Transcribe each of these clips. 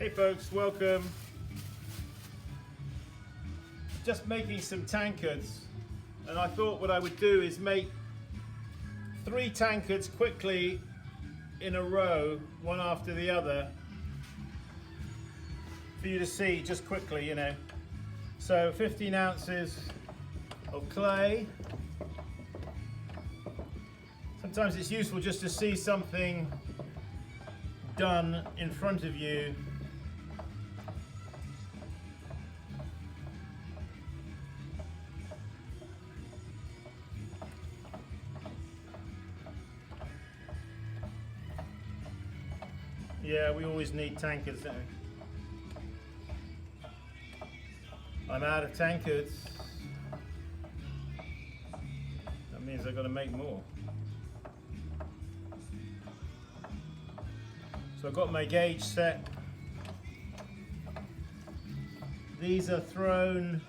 Hey folks, welcome. Just making some tankards, and I thought what I would do is make 3 tankards quickly in a row, one after the other, for you to see just quickly, you know. So 15 ounces of clay. Sometimes it's useful just to see something done in front of you. Yeah, we always need tankards, don't we? I'm out of tankards. That means I've got to make more. So I've got my gauge set. These are thrown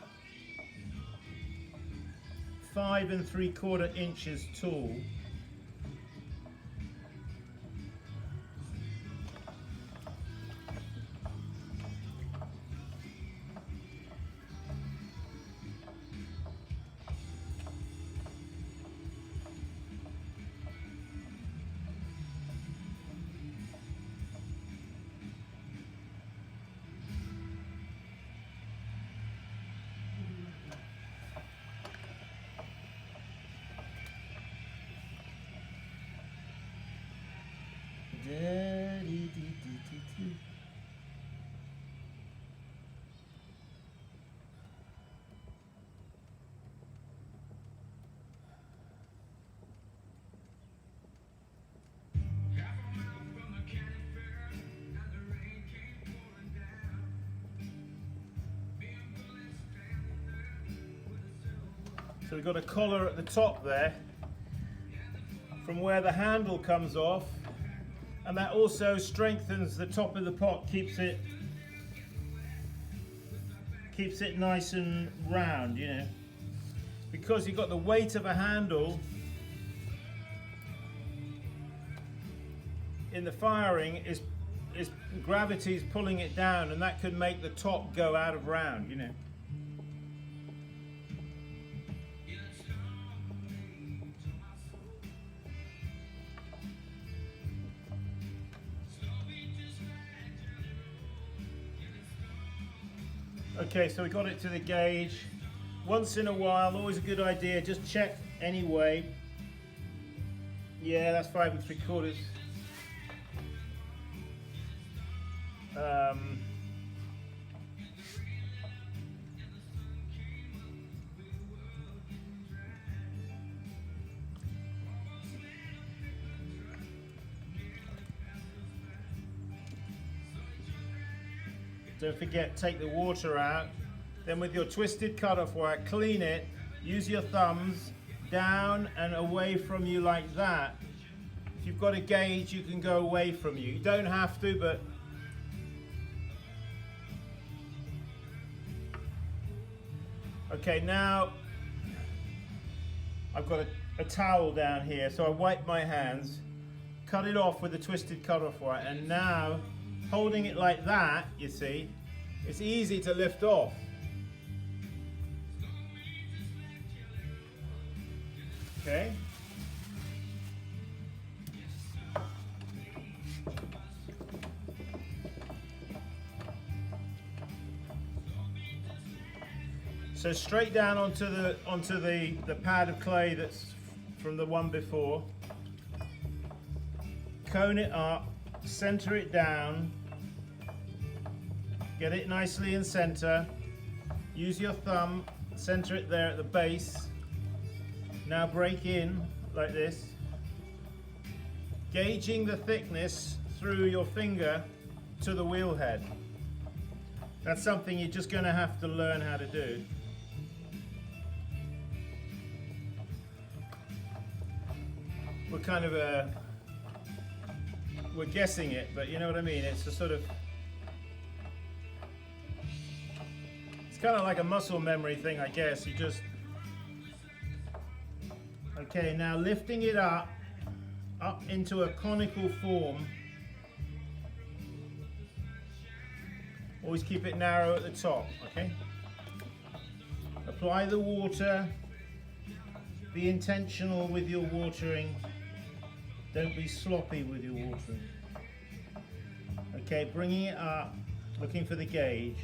5 3/4 inches tall. So we've got a collar at the top there from where the handle comes off, and that also strengthens the top of the pot, keeps it nice and round, you know, because you've got the weight of a handle in the firing is gravity's pulling it down, and that could make the top go out of round, you know. Okay, so we got it to the gauge. Once in a while, always a good idea, just check anyway. Yeah, that's 5 3/4. Don't forget, take the water out. Then with your twisted cutoff wire, clean it. Use your thumbs down and away from you like that. If you've got a gauge, you can go away from you. You don't have to, but okay, now I've got a towel down here, so I wipe my hands, cut it off with the twisted cutoff wire, and now holding it like that, you see, it's easy to lift off. Okay. So straight down onto the pad of clay that's from the one before. Cone it up, center it down. Get it nicely in center. Use your thumb, center it there at the base. Now break in like this, gauging the thickness through your finger to the wheel head. That's something you're just going to have to learn how to do. We're guessing it, but you know what I mean? It's a sort of, it's kind of like a muscle memory thing, I guess. You just, okay, now lifting it up into a conical form. Always keep it narrow at the top, okay? Apply the water. Be intentional with your watering. Don't be sloppy with your watering. Okay, bringing it up, looking for the gauge.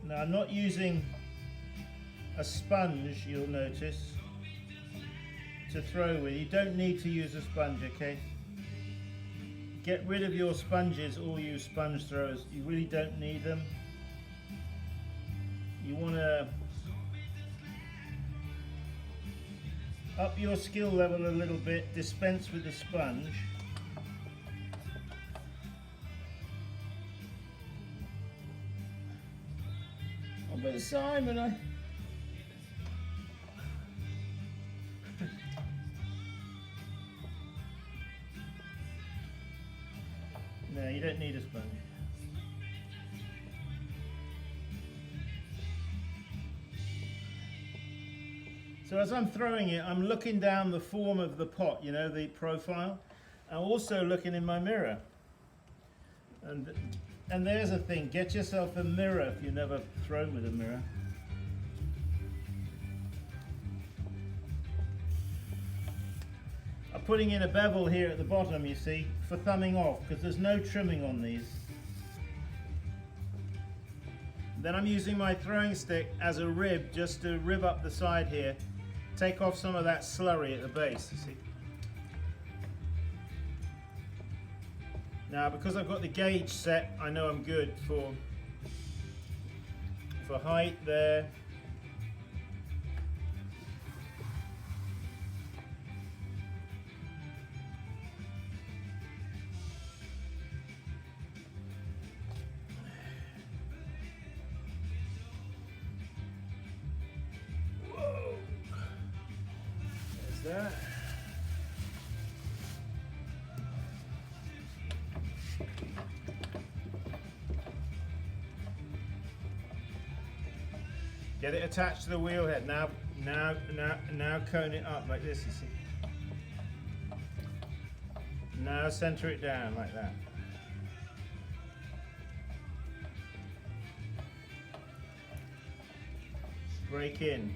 Now I'm not using a sponge, you'll notice, to throw with. You don't need to use a sponge, okay? Get rid of your sponges, all you sponge throwers. You really don't need them. You want to up your skill level a little bit, dispense with the sponge. Oh, but Simon, no, you don't need a sponge. So as I'm throwing it, I'm looking down the form of the pot, you know, the profile. I'm also looking in my mirror. And there's a thing, get yourself a mirror if you've never thrown with a mirror. I'm putting in a bevel here at the bottom, you see, for thumbing off, because there's no trimming on these. Then I'm using my throwing stick as a rib, just to rib up the side here, take off some of that slurry at the base, you see. Now, because I've got the gauge set, I know I'm good for height there. Whoa. There's that. Get it attached to the wheel head. Now cone it up like this, you see. Now center it down like that. Break in.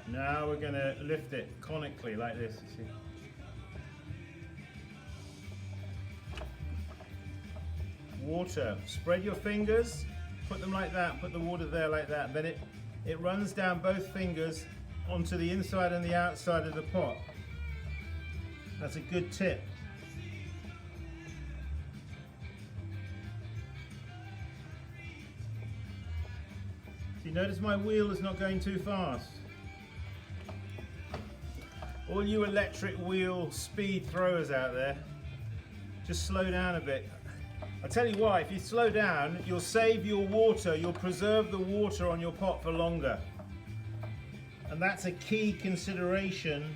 Now we're going to lift it conically like this, you see. Water. Spread your fingers, put them like that, put the water there like that. Then it runs down both fingers onto the inside and the outside of the pot. That's a good tip. See, notice my wheel is not going too fast. All you electric wheel speed throwers out there, just slow down a bit. I'll tell you why, if you slow down, you'll save your water, you'll preserve the water on your pot for longer. And that's a key consideration.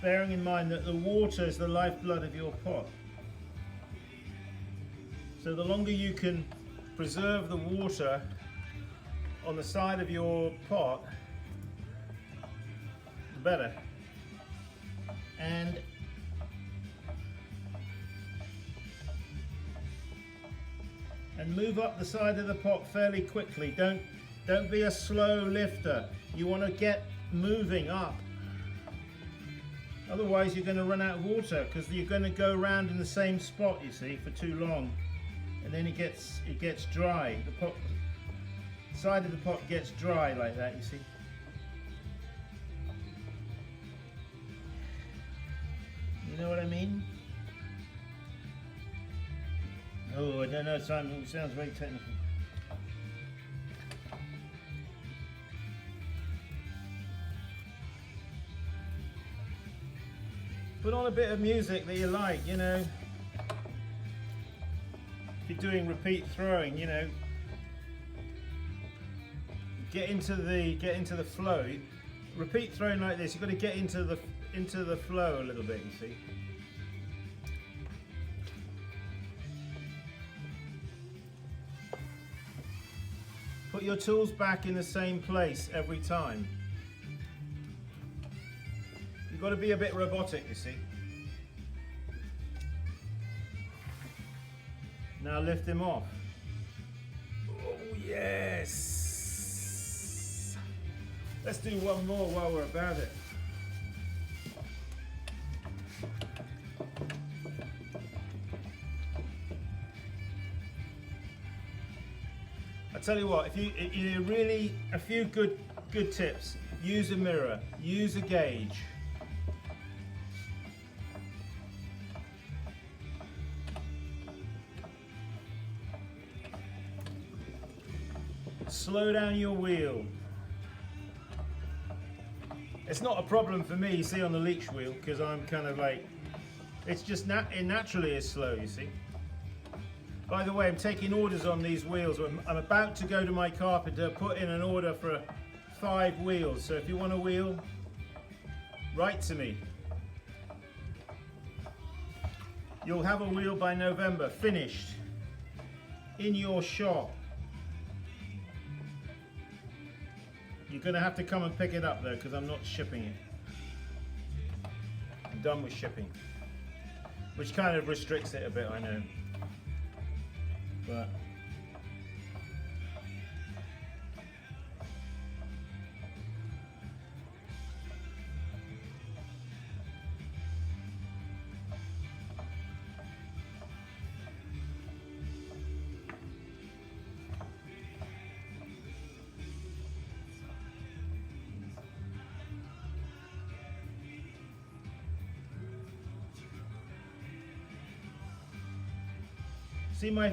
Bearing in mind that the water is the lifeblood of your pot. So the longer you can preserve the water on the side of your pot, the better. And move up the side of the pot fairly quickly. Don't be a slow lifter. You want to get moving up. Otherwise you're going to run out of water, because you're going to go around in the same spot, you see, for too long, and then it gets dry. The pot side of the pot gets dry like that, you see. You know what I mean? Oh, I don't know, Simon, it sounds very technical. Put on a bit of music that you like, you know. doing repeat throwing, you know, get into the flow. Repeat throwing like this, you've got to get into the flow a little bit, you see. Put your tools back in the same place every time. You've got to be a bit robotic, you see. Now lift him off. Oh yes! Let's do one more while we're about it. I tell you what, if you really, a few good tips. Use a mirror, use a gauge. Slow down your wheel. It's not a problem for me, you see, on the Leach wheel, because I'm kind of like, it's just it naturally is slow, you see. By the way, I'm taking orders on these wheels. I'm about to go to my carpenter, put in an order for 5 wheels. So if you want a wheel, write to me. You'll have a wheel by November, finished, in your shop. You're going to have to come and pick it up though, because I'm not shipping it. I'm done with shipping. Which kind of restricts it a bit, I know. But see, my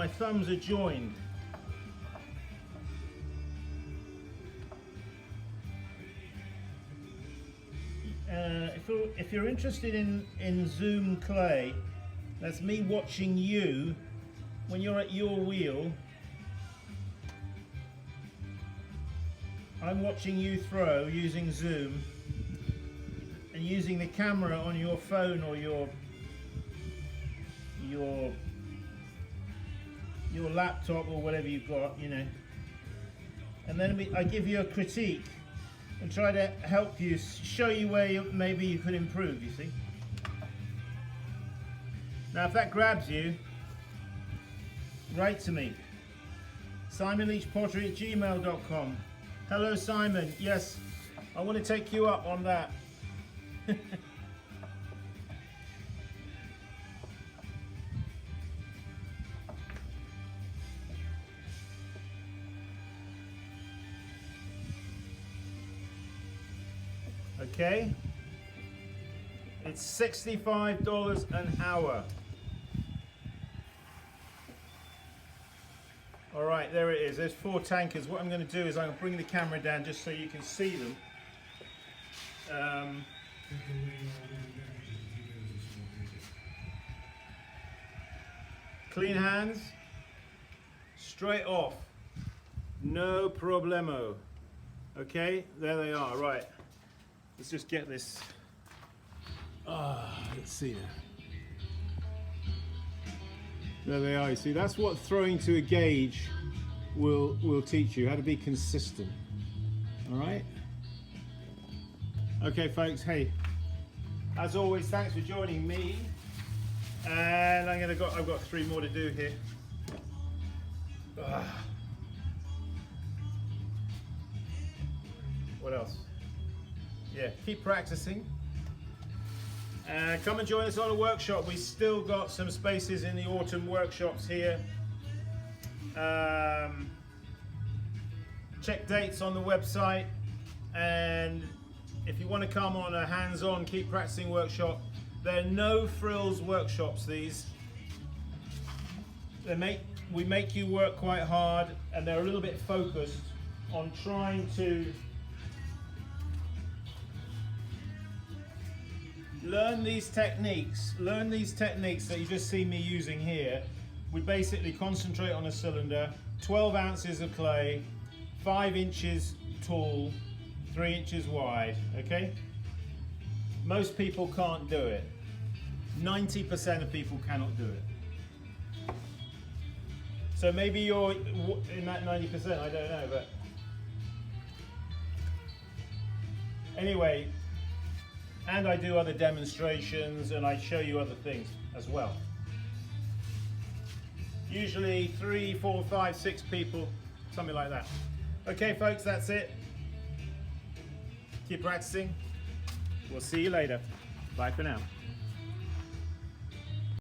thumbs are joined. If you're interested in Zoom clay, that's me watching you when you're at your wheel. I'm watching you throw using Zoom and using the camera on your phone or your laptop or whatever you've got, you know. And then I give you a critique and try to help you, show you where maybe you could improve, you see. Now if that grabs you, write to me. simonleachpottery@gmail.com. Hello Simon, yes, I want to take you up on that. Okay, it's $65 an hour. All right, there it is. There's 4 tankers. What I'm going to do is I'm going to bring the camera down just so you can see them. Clean hands, straight off, no problemo. Okay, there they are. Right. Let's just get this. Let's see now. There they are. You see, that's what throwing to a gauge will teach you, how to be consistent. All right. Okay, folks. Hey, as always, thanks for joining me. And I've got 3 more to do here. What else? Yeah, keep practicing. Come and join us on a workshop. We still got some spaces in the autumn workshops here. Check dates on the website. And if you want to come on a hands-on, keep practicing workshop, they're no frills workshops, these. We make you work quite hard, and they're a little bit focused on trying to learn these techniques that you just see me using here, we basically concentrate on a cylinder, 12 ounces of clay, 5 inches tall, 3 inches wide, okay? Most people can't do it. 90% of people cannot do it. So maybe you're in that 90%, I don't know, but anyway, and I do other demonstrations and I show you other things as well. Usually 3, 4, 5, 6 people, something like that. Okay folks, that's it. Keep practicing. We'll see you later. Bye for now.